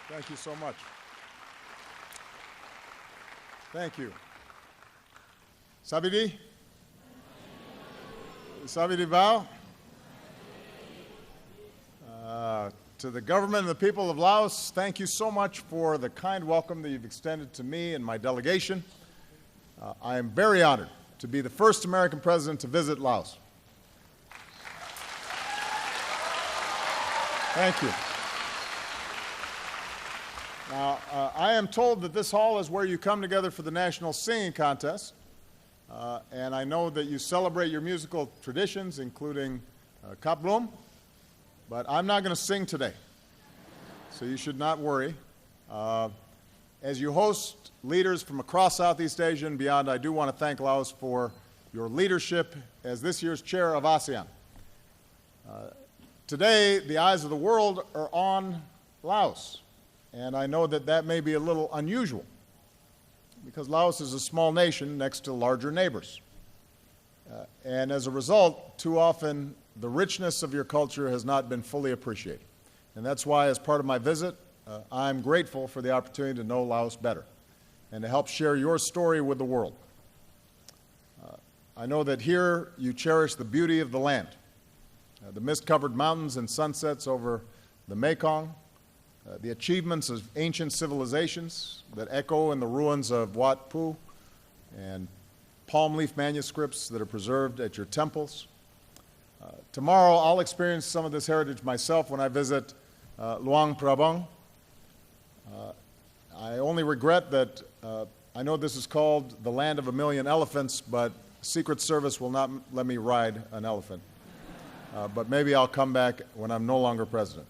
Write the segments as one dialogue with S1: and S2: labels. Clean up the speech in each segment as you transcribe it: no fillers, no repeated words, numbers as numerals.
S1: Thank you so much. Thank you. Sabidi? Sabidi Bao? To the government and the people of Laos, thank you so much for the kind welcome that you've extended to me and my delegation. I am very honored to be the first American president to visit Laos. Thank you. Now, I am told that this hall is where you come together for the National Singing Contest, and I know that you celebrate your musical traditions, including Kaplum, but I'm not going to sing today, so you should not worry. As you host leaders from across Southeast Asia and beyond, I do want to thank Laos for your leadership as this year's chair of ASEAN. Today, the eyes of the world are on Laos. And I know that that may be a little unusual because Laos is a small nation next to larger neighbors. And as a result, too often the richness of your culture has not been fully appreciated. And that's why, as part of my visit, I'm grateful for the opportunity to know Laos better and to help share your story with the world. I know that here you cherish the beauty of the land, the mist-covered mountains and sunsets over the Mekong, the achievements of ancient civilizations that echo in the ruins of Wat Pu and palm leaf manuscripts that are preserved at your temples. Tomorrow, I'll experience some of this heritage myself when I visit Luang Prabang. I only regret that I know this is called the land of a million elephants, but Secret Service will not let me ride an elephant. But maybe I'll come back when I'm no longer president.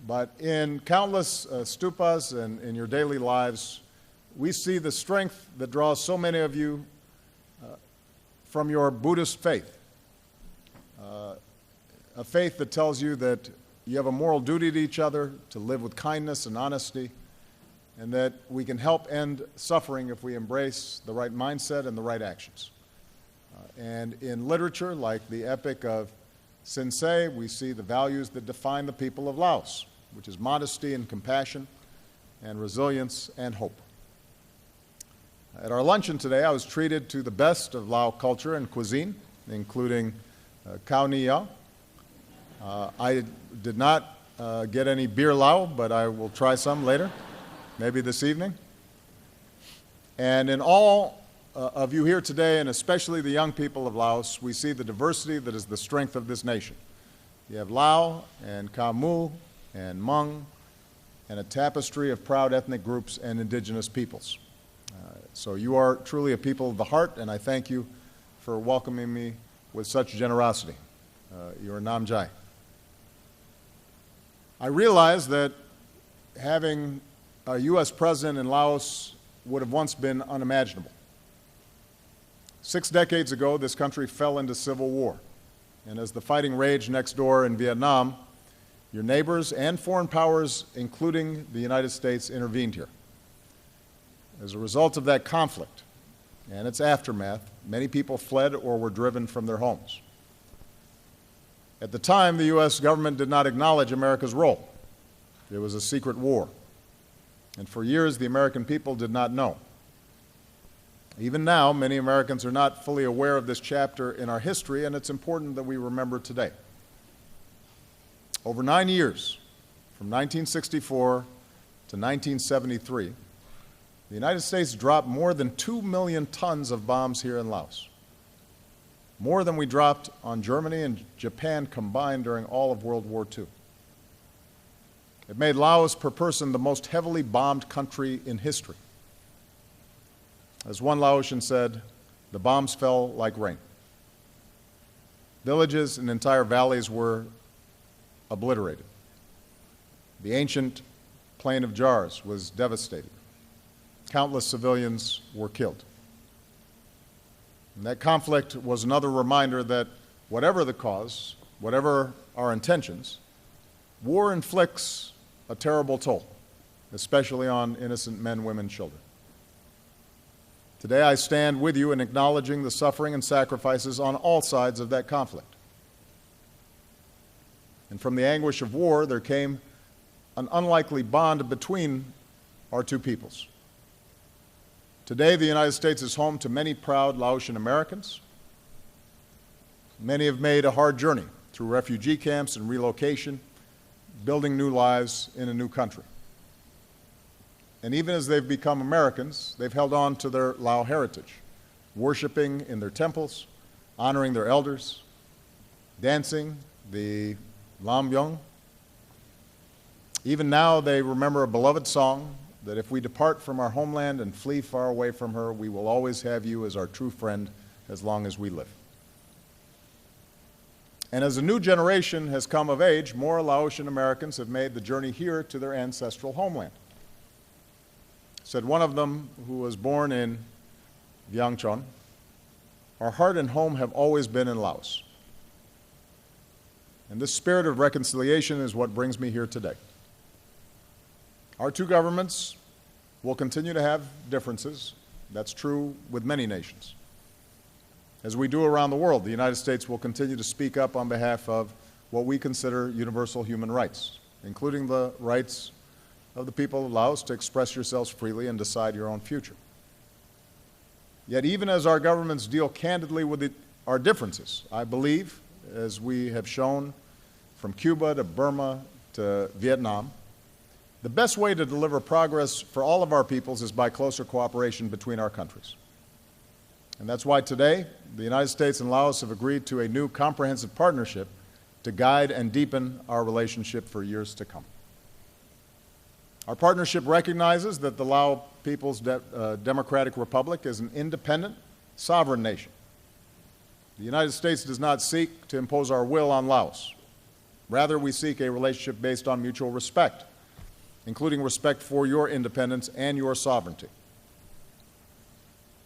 S1: But in countless stupas and in your daily lives, we see the strength that draws so many of you from your Buddhist faith, a faith that tells you that you have a moral duty to each other, to live with kindness and honesty, and that we can help end suffering if we embrace the right mindset and the right actions. And in literature, like the epic of Sin Se, we see the values that define the people of Laos, which is modesty and compassion and resilience and hope. At our luncheon today, I was treated to the best of Lao culture and cuisine, including khao niya. I did not get any beer Lao, but I will try some later, maybe this evening. And in all of you here today, and especially the young people of Laos, we see the diversity that is the strength of this nation. You have Lao and Khmer Mu and Hmong, and a tapestry of proud ethnic groups and indigenous peoples. So you are truly a people of the heart, and I thank you for welcoming me with such generosity. You're Nam Jai. I realize that having a U.S. president in Laos would have once been unimaginable. 6 decades ago, this country fell into civil war, and as the fighting raged next door in Vietnam, your neighbors and foreign powers, including the United States, intervened here. As a result of that conflict and its aftermath, many people fled or were driven from their homes. At the time, the U.S. government did not acknowledge America's role. It was a secret war. And for years, the American people did not know. Even now, many Americans are not fully aware of this chapter in our history, and it's important that we remember today. Over 9 years, from 1964 to 1973, the United States dropped more than 2 million tons of bombs here in Laos, more than we dropped on Germany and Japan combined during all of World War II. It made Laos per person the most heavily bombed country in history. As one Laotian said, the bombs fell like rain. Villages and entire valleys were obliterated. The ancient plain of jars was devastated. Countless civilians were killed. And that conflict was another reminder that whatever the cause, whatever our intentions, war inflicts a terrible toll, especially on innocent men, women, children. Today I stand with you in acknowledging the suffering and sacrifices on all sides of that conflict. And from the anguish of war, there came an unlikely bond between our two peoples. Today, the United States is home to many proud Laotian Americans. Many have made a hard journey through refugee camps and relocation, building new lives in a new country. And even as they've become Americans, they've held on to their Lao heritage, worshiping in their temples, honoring their elders, dancing the Lam Byung. Even now, they remember a beloved song that if we depart from our homeland and flee far away from her, we will always have you as our true friend as long as we live. And as a new generation has come of age, more Laotian Americans have made the journey here to their ancestral homeland. Said one of them, who was born in Vientiane, "Our heart and home have always been in Laos." And this spirit of reconciliation is what brings me here today. Our two governments will continue to have differences. That's true with many nations. As we do around the world, the United States will continue to speak up on behalf of what we consider universal human rights, including the rights of the people of Laos to express yourselves freely and decide your own future. Yet even as our governments deal candidly with our differences, I believe, as we have shown from Cuba to Burma to Vietnam, the best way to deliver progress for all of our peoples is by closer cooperation between our countries. And that's why today, the United States and Laos have agreed to a new comprehensive partnership to guide and deepen our relationship for years to come. Our partnership recognizes that the Lao People's Democratic Republic is an independent, sovereign nation. The United States does not seek to impose our will on Laos. Rather, we seek a relationship based on mutual respect, including respect for your independence and your sovereignty.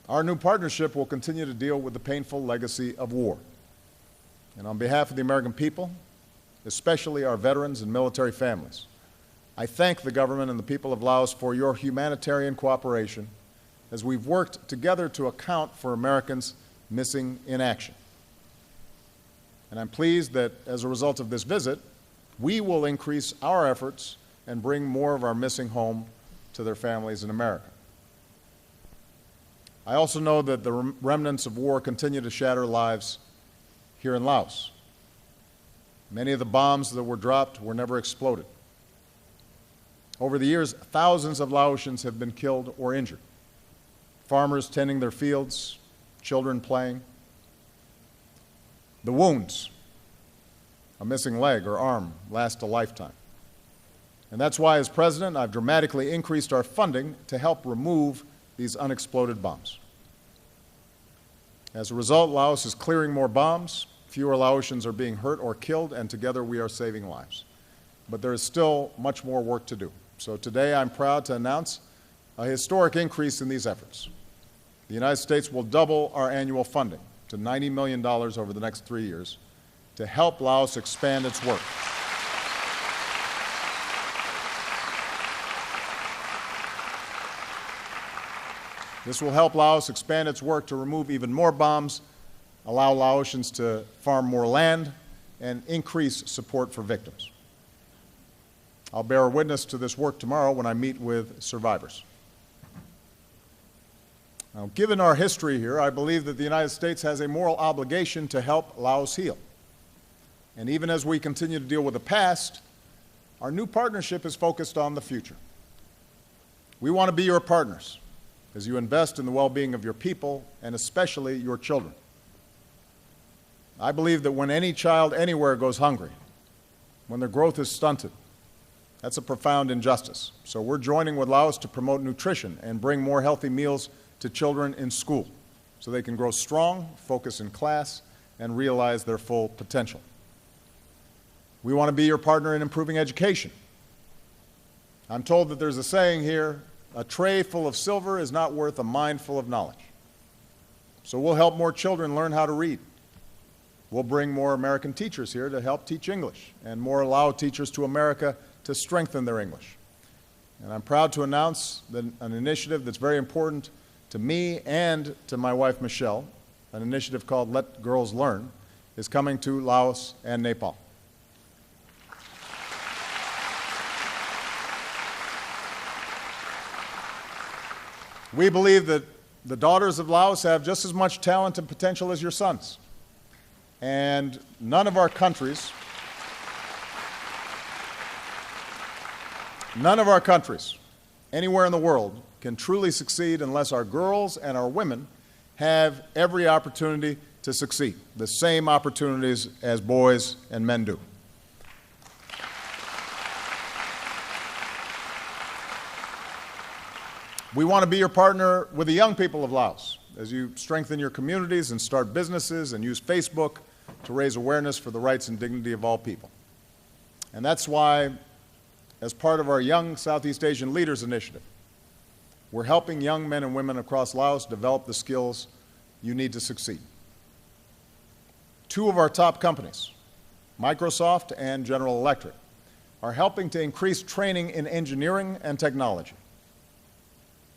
S1: Our new partnership will continue to deal with the painful legacy of war. And on behalf of the American people, especially our veterans and military families, I thank the government and the people of Laos for your humanitarian cooperation as we've worked together to account for Americans missing in action. And I'm pleased that as a result of this visit, we will increase our efforts and bring more of our missing home to their families in America. I also know that the remnants of war continue to shatter lives here in Laos. Many of the bombs that were dropped were never exploded. Over the years, thousands of Laotians have been killed or injured. Farmers tending their fields, children playing. The wounds, a missing leg or arm, last a lifetime. And that's why, as president, I've dramatically increased our funding to help remove these unexploded bombs. As a result, Laos is clearing more bombs, fewer Laotians are being hurt or killed, and together we are saving lives. But there is still much more work to do. So today I'm proud to announce a historic increase in these efforts. The United States will double our annual funding to $90 million over the next 3 years to help Laos expand its work. This will help Laos expand its work to remove even more bombs, allow Laotians to farm more land, and increase support for victims. I'll bear witness to this work tomorrow when I meet with survivors. Now, given our history here, I believe that the United States has a moral obligation to help Laos heal. And even as we continue to deal with the past, our new partnership is focused on the future. We want to be your partners as you invest in the well-being of your people and especially your children. I believe that when any child anywhere goes hungry, when their growth is stunted, that's a profound injustice. So we're joining with Laos to promote nutrition and bring more healthy meals to children in school so they can grow strong, focus in class, and realize their full potential. We want to be your partner in improving education. I'm told that there's a saying here, a tray full of silver is not worth a mine full of knowledge. So we'll help more children learn how to read. We'll bring more American teachers here to help teach English and more Lao teachers to America to strengthen their English. And I'm proud to announce that an initiative that's very important to me and to my wife Michelle, an initiative called Let Girls Learn, is coming to Laos and Nepal. We believe that the daughters of Laos have just as much talent and potential as your sons. And none of our countries anywhere in the world can truly succeed unless our girls and our women have every opportunity to succeed, the same opportunities as boys and men do. We want to be your partner with the young people of Laos as you strengthen your communities and start businesses and use Facebook to raise awareness for the rights and dignity of all people. And that's why, as part of our Young Southeast Asian Leaders Initiative, we're helping young men and women across Laos develop the skills you need to succeed. Two of our top companies, Microsoft and General Electric, are helping to increase training in engineering and technology.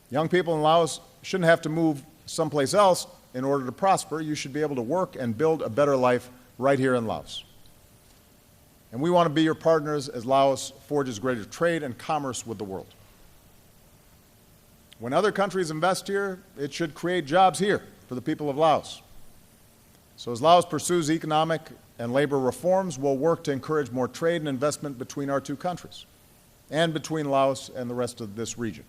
S1: Young people in Laos shouldn't have to move someplace else in order to prosper. You should be able to work and build a better life right here in Laos. And we want to be your partners as Laos forges greater trade and commerce with the world. When other countries invest here, it should create jobs here for the people of Laos. So as Laos pursues economic and labor reforms, we'll work to encourage more trade and investment between our two countries and between Laos and the rest of this region.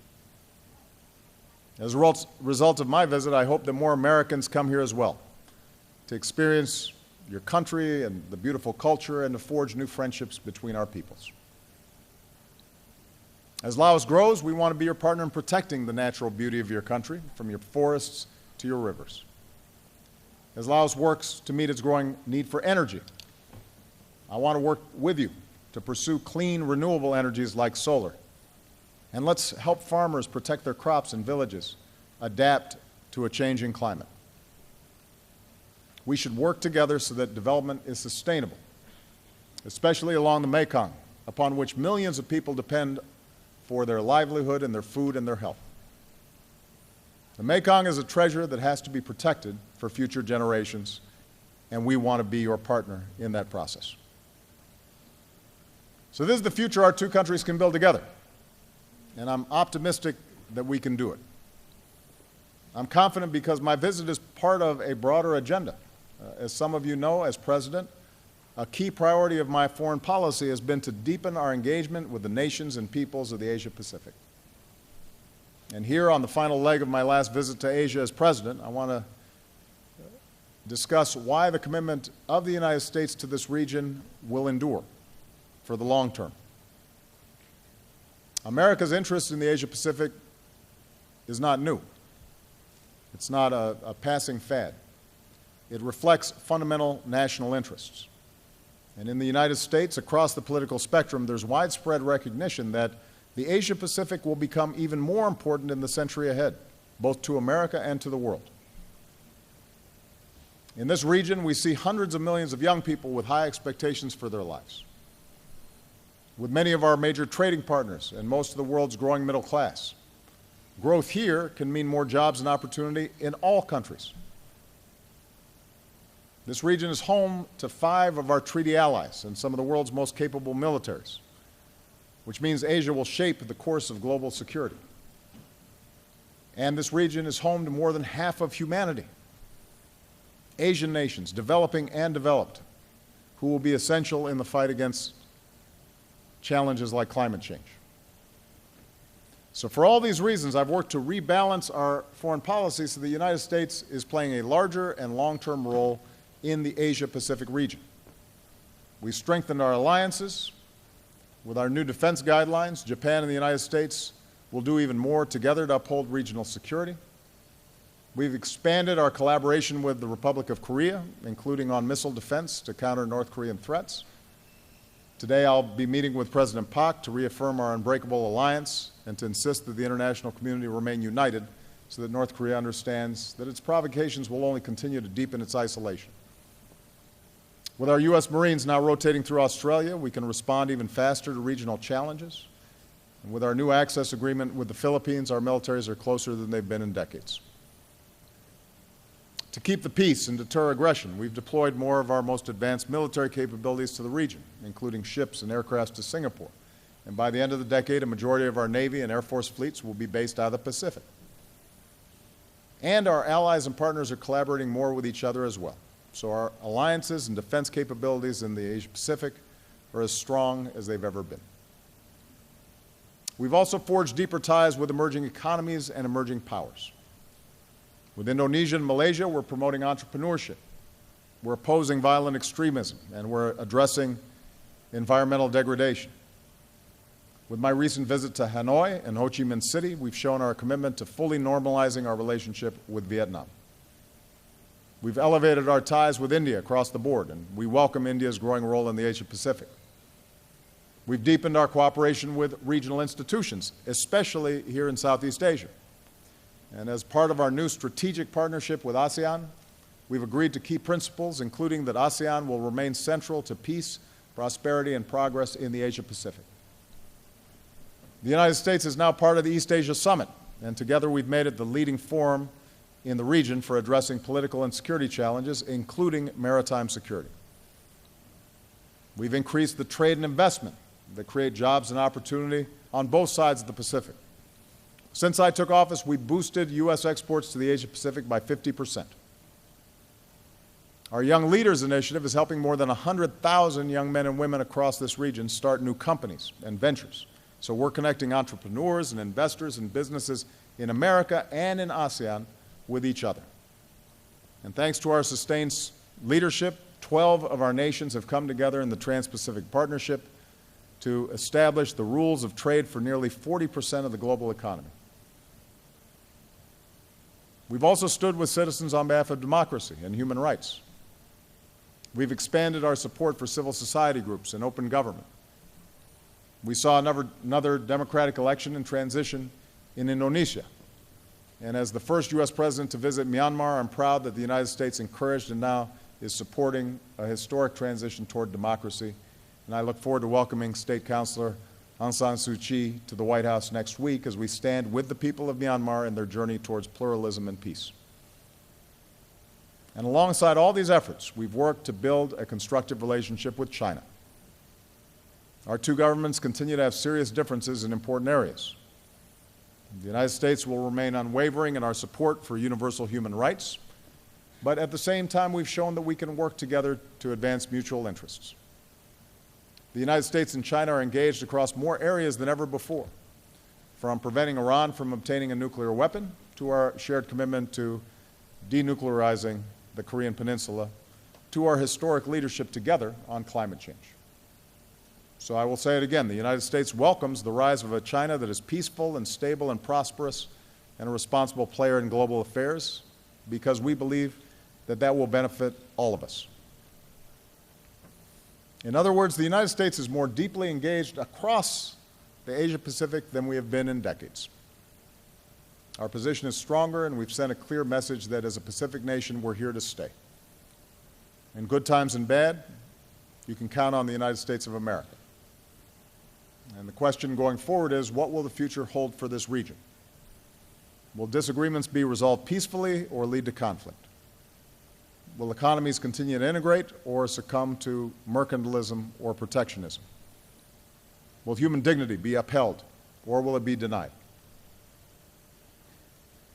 S1: As a result of my visit, I hope that more Americans come here as well to experience your country and the beautiful culture and to forge new friendships between our peoples. As Laos grows, we want to be your partner in protecting the natural beauty of your country, from your forests to your rivers. As Laos works to meet its growing need for energy, I want to work with you to pursue clean, renewable energies like solar. And let's help farmers protect their crops and villages, adapt to a changing climate. We should work together so that development is sustainable, especially along the Mekong, upon which millions of people depend for their livelihood and their food and their health. The Mekong is a treasure that has to be protected for future generations, and we want to be your partner in that process. So this is the future our two countries can build together, and I'm optimistic that we can do it. I'm confident because my visit is part of a broader agenda. As some of you know, as President, a key priority of my foreign policy has been to deepen our engagement with the nations and peoples of the Asia-Pacific. And here, on the final leg of my last visit to Asia as President, I want to discuss why the commitment of the United States to this region will endure for the long term. America's interest in the Asia-Pacific is not new. It's not a passing fad. It reflects fundamental national interests. And in the United States, across the political spectrum, there's widespread recognition that the Asia-Pacific will become even more important in the century ahead, both to America and to the world. In this region, we see hundreds of millions of young people with high expectations for their lives. With many of our major trading partners and most of the world's growing middle class, growth here can mean more jobs and opportunity in all countries. This region is home to 5 of our treaty allies and some of the world's most capable militaries, which means Asia will shape the course of global security. And this region is home to more than half of humanity, Asian nations, developing and developed, who will be essential in the fight against challenges like climate change. So for all these reasons, I've worked to rebalance our foreign policy so the United States is playing a larger and long-term role in the Asia-Pacific region. We've strengthened our alliances. With our new defense guidelines, Japan and the United States will do even more together to uphold regional security. We've expanded our collaboration with the Republic of Korea, including on missile defense to counter North Korean threats. Today, I'll be meeting with President Park to reaffirm our unbreakable alliance and to insist that the international community remain united so that North Korea understands that its provocations will only continue to deepen its isolation. With our U.S. Marines now rotating through Australia, we can respond even faster to regional challenges. And with our new access agreement with the Philippines, our militaries are closer than they've been in decades. To keep the peace and deter aggression, we've deployed more of our most advanced military capabilities to the region, including ships and aircraft to Singapore. And by the end of the decade, a majority of our Navy and Air Force fleets will be based out of the Pacific. And our allies and partners are collaborating more with each other as well. So our alliances and defense capabilities in the Asia-Pacific are as strong as they've ever been. We've also forged deeper ties with emerging economies and emerging powers. With Indonesia and Malaysia, we're promoting entrepreneurship. We're opposing violent extremism, and we're addressing environmental degradation. With my recent visit to Hanoi and Ho Chi Minh City, we've shown our commitment to fully normalizing our relationship with Vietnam. We've elevated our ties with India across the board, and we welcome India's growing role in the Asia-Pacific. We've deepened our cooperation with regional institutions, especially here in Southeast Asia. And as part of our new strategic partnership with ASEAN, we've agreed to key principles, including that ASEAN will remain central to peace, prosperity, and progress in the Asia-Pacific. The United States is now part of the East Asia Summit, and together we've made it the leading forum in the region for addressing political and security challenges, including maritime security. We've increased the trade and investment that create jobs and opportunity on both sides of the Pacific. Since I took office, we boosted U.S. exports to the Asia-Pacific by 50%. Our Young Leaders Initiative is helping more than 100,000 young men and women across this region start new companies and ventures. So we're connecting entrepreneurs and investors and businesses in America and in ASEAN with each other. And thanks to our sustained leadership, 12 of our nations have come together in the Trans-Pacific Partnership to establish the rules of trade for nearly 40% of the global economy. We've also stood with citizens on behalf of democracy and human rights. We've expanded our support for civil society groups and open government. We saw another democratic election and transition in Indonesia. And as the first U.S. president to visit Myanmar, I'm proud that the United States encouraged and now is supporting a historic transition toward democracy. And I look forward to welcoming State Councilor Aung San Suu Kyi to the White House next week as we stand with the people of Myanmar in their journey towards pluralism and peace. And alongside all these efforts, we've worked to build a constructive relationship with China. Our two governments continue to have serious differences in important areas. The United States will remain unwavering in our support for universal human rights, but at the same time, we've shown that we can work together to advance mutual interests. The United States and China are engaged across more areas than ever before, from preventing Iran from obtaining a nuclear weapon to our shared commitment to denuclearizing the Korean Peninsula, to our historic leadership together on climate change. So I will say it again, the United States welcomes the rise of a China that is peaceful and stable and prosperous and a responsible player in global affairs, because we believe that that will benefit all of us. In other words, the United States is more deeply engaged across the Asia-Pacific than we have been in decades. Our position is stronger, and we've sent a clear message that as a Pacific nation, we're here to stay. In good times and bad, you can count on the United States of America. And the question going forward is, what will the future hold for this region? Will disagreements be resolved peacefully or lead to conflict? Will economies continue to integrate or succumb to mercantilism or protectionism? Will human dignity be upheld or will it be denied?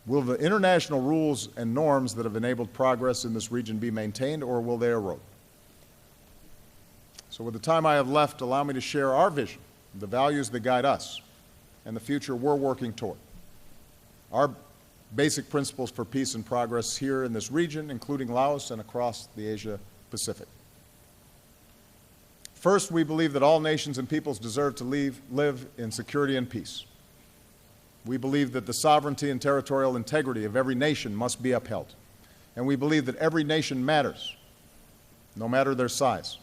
S1: Will the international rules and norms that have enabled progress in this region be maintained or will they erode? So with the time I have left, allow me to share our vision, the values that guide us, and the future we're working toward. Our basic principles for peace and progress here in this region, including Laos and across the Asia-Pacific. First, we believe that all nations and peoples deserve to live in security and peace. We believe that the sovereignty and territorial integrity of every nation must be upheld. And we believe that every nation matters, no matter their size.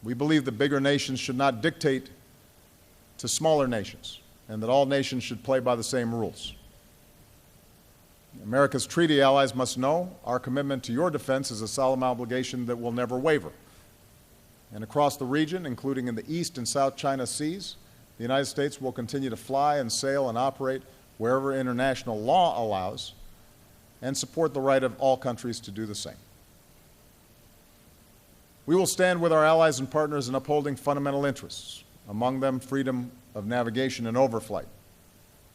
S1: We believe that bigger nations should not dictate to smaller nations, and that all nations should play by the same rules. America's treaty allies must know our commitment to your defense is a solemn obligation that will never waver. And across the region, including in the East and South China Seas, the United States will continue to fly and sail and operate wherever international law allows and support the right of all countries to do the same. We will stand with our allies and partners in upholding fundamental interests, among them freedom of navigation and overflight,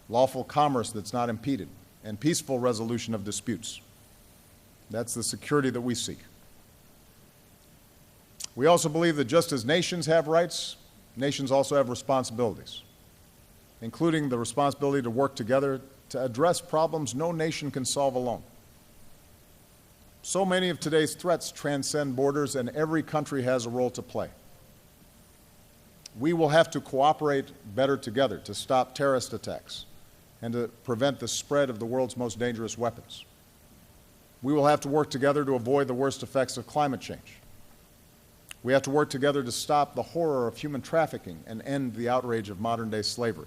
S1: lawful commerce that's not impeded, and peaceful resolution of disputes. That's the security that we seek. We also believe that just as nations have rights, nations also have responsibilities, including the responsibility to work together to address problems no nation can solve alone. So many of today's threats transcend borders, and every country has a role to play. We will have to cooperate better together to stop terrorist attacks and to prevent the spread of the world's most dangerous weapons. We will have to work together to avoid the worst effects of climate change. We have to work together to stop the horror of human trafficking and end the outrage of modern-day slavery.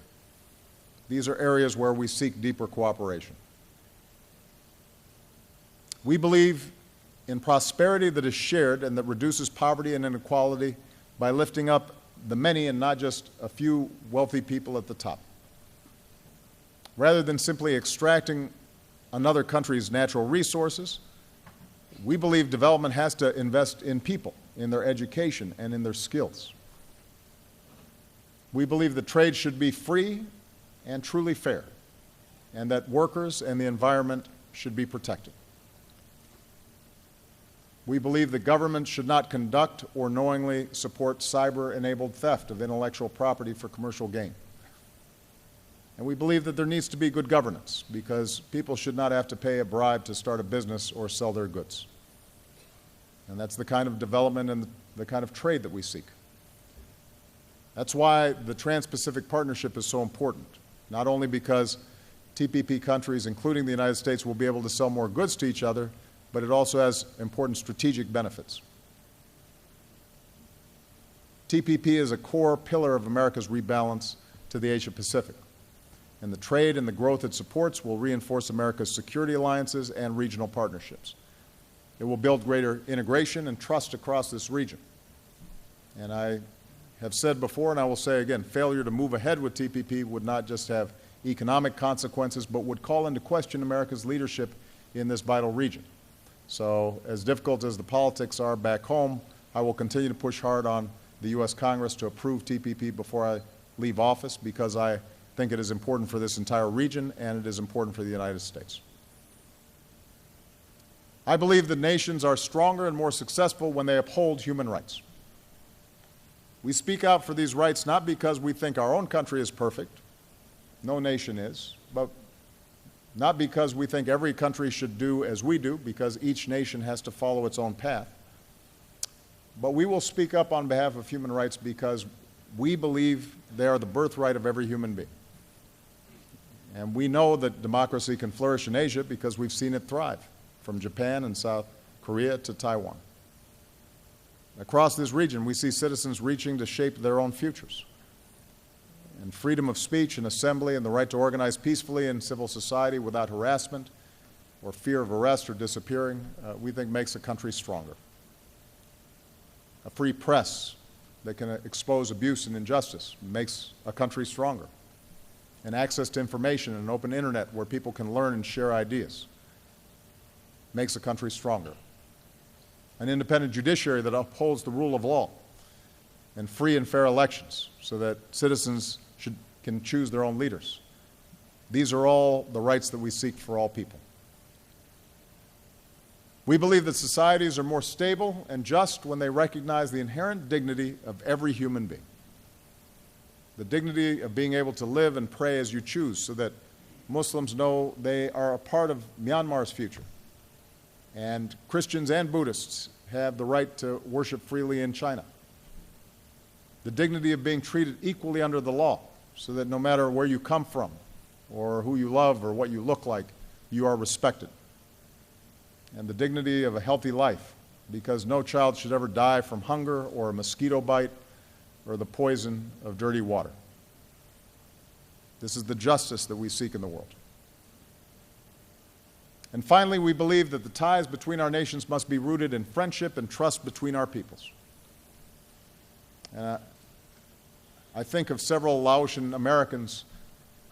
S1: These are areas where we seek deeper cooperation. We believe in prosperity that is shared and that reduces poverty and inequality by lifting up the many and not just a few wealthy people at the top. Rather than simply extracting another country's natural resources, we believe development has to invest in people, in their education, and in their skills. We believe that trade should be free and truly fair, and that workers and the environment should be protected. We believe that government should not conduct or knowingly support cyber-enabled theft of intellectual property for commercial gain. And we believe that there needs to be good governance, because people should not have to pay a bribe to start a business or sell their goods. And that's the kind of development and the kind of trade that we seek. That's why the Trans-Pacific Partnership is so important, not only because TPP countries, including the United States, will be able to sell more goods to each other, but it also has important strategic benefits. TPP is a core pillar of America's rebalance to the Asia-Pacific, and the trade and the growth it supports will reinforce America's security alliances and regional partnerships. It will build greater integration and trust across this region. And I have said before, and I will say again, failure to move ahead with TPP would not just have economic consequences, but would call into question America's leadership in this vital region. So, as difficult as the politics are back home, I will continue to push hard on the U.S. Congress to approve TPP before I leave office, because I think it is important for this entire region and it is important for the United States. I believe that nations are stronger and more successful when they uphold human rights. We speak out for these rights not because we think our own country is perfect, no nation is, but not because we think every country should do as we do, because each nation has to follow its own path. But we will speak up on behalf of human rights because we believe they are the birthright of every human being. And we know that democracy can flourish in Asia because we've seen it thrive, from Japan and South Korea to Taiwan. Across this region, we see citizens reaching to shape their own futures. And freedom of speech and assembly and the right to organize peacefully in civil society without harassment or fear of arrest or disappearing, we think makes a country stronger. A free press that can expose abuse and injustice makes a country stronger. And access to information and an open internet where people can learn and share ideas makes a country stronger. An independent judiciary that upholds the rule of law, and free and fair elections so that citizens can choose their own leaders. These are all the rights that we seek for all people. We believe that societies are more stable and just when they recognize the inherent dignity of every human being. The dignity of being able to live and pray as you choose, so that Muslims know they are a part of Myanmar's future. And Christians and Buddhists have the right to worship freely in China. The dignity of being treated equally under the law, so that no matter where you come from, or who you love, or what you look like, you are respected. And the dignity of a healthy life, because no child should ever die from hunger or a mosquito bite or the poison of dirty water. This is the justice that we seek in the world. And finally, we believe that the ties between our nations must be rooted in friendship and trust between our peoples. I think of several Laotian Americans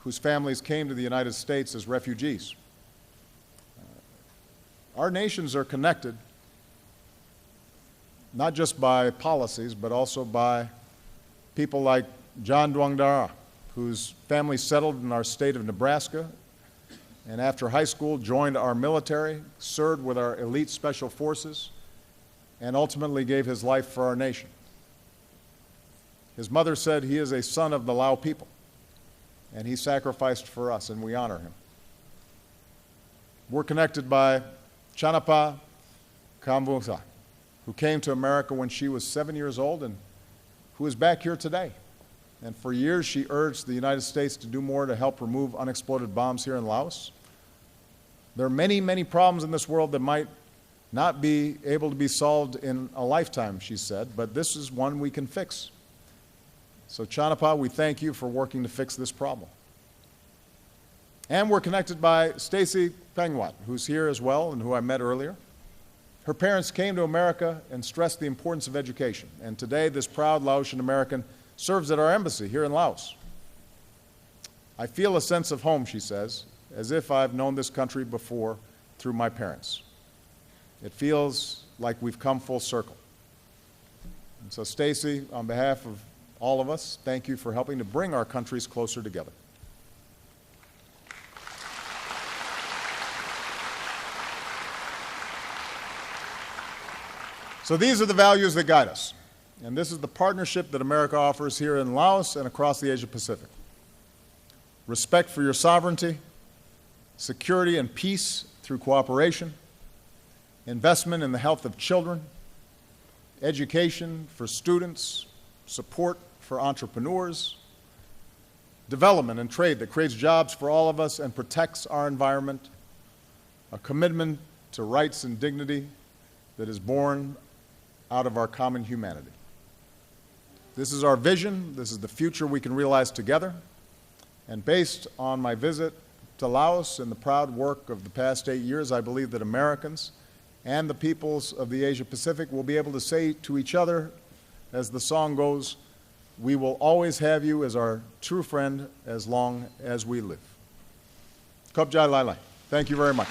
S1: whose families came to the United States as refugees. Our nations are connected not just by policies, but also by people like John Duangdara, whose family settled in our state of Nebraska and after high school joined our military, served with our elite special forces, and ultimately gave his life for our nation. His mother said he is a son of the Lao people, and he sacrificed for us, and we honor him. We're connected by Chanapa Kamvusa, who came to America when she was 7 years old and who is back here today. And for years she urged the United States to do more to help remove unexploded bombs here in Laos. There are many, many problems in this world that might not be able to be solved in a lifetime, she said, but this is one we can fix. So Chanapa, we thank you for working to fix this problem. And we're connected by Stacy Pengwat, who's here as well and who I met earlier. Her parents came to America and stressed the importance of education. And today, this proud Laotian American serves at our embassy here in Laos. I feel a sense of home, she says, as if I've known this country before through my parents. It feels like we've come full circle. And so, Stacy, on behalf of all of us, thank you for helping to bring our countries closer together. So these are the values that guide us. And this is the partnership that America offers here in Laos and across the Asia Pacific. Respect for your sovereignty, security and peace through cooperation, investment in the health of children, education for students, support for entrepreneurs, development and trade that creates jobs for all of us and protects our environment, a commitment to rights and dignity that is born out of our common humanity. This is our vision. This is the future we can realize together. And based on my visit to Laos and the proud work of the past 8 years, I believe that Americans and the peoples of the Asia Pacific will be able to say to each other, as the song goes, "We will always have you as our true friend as long as we live." Khop Jai Lai Lai. Thank you very much.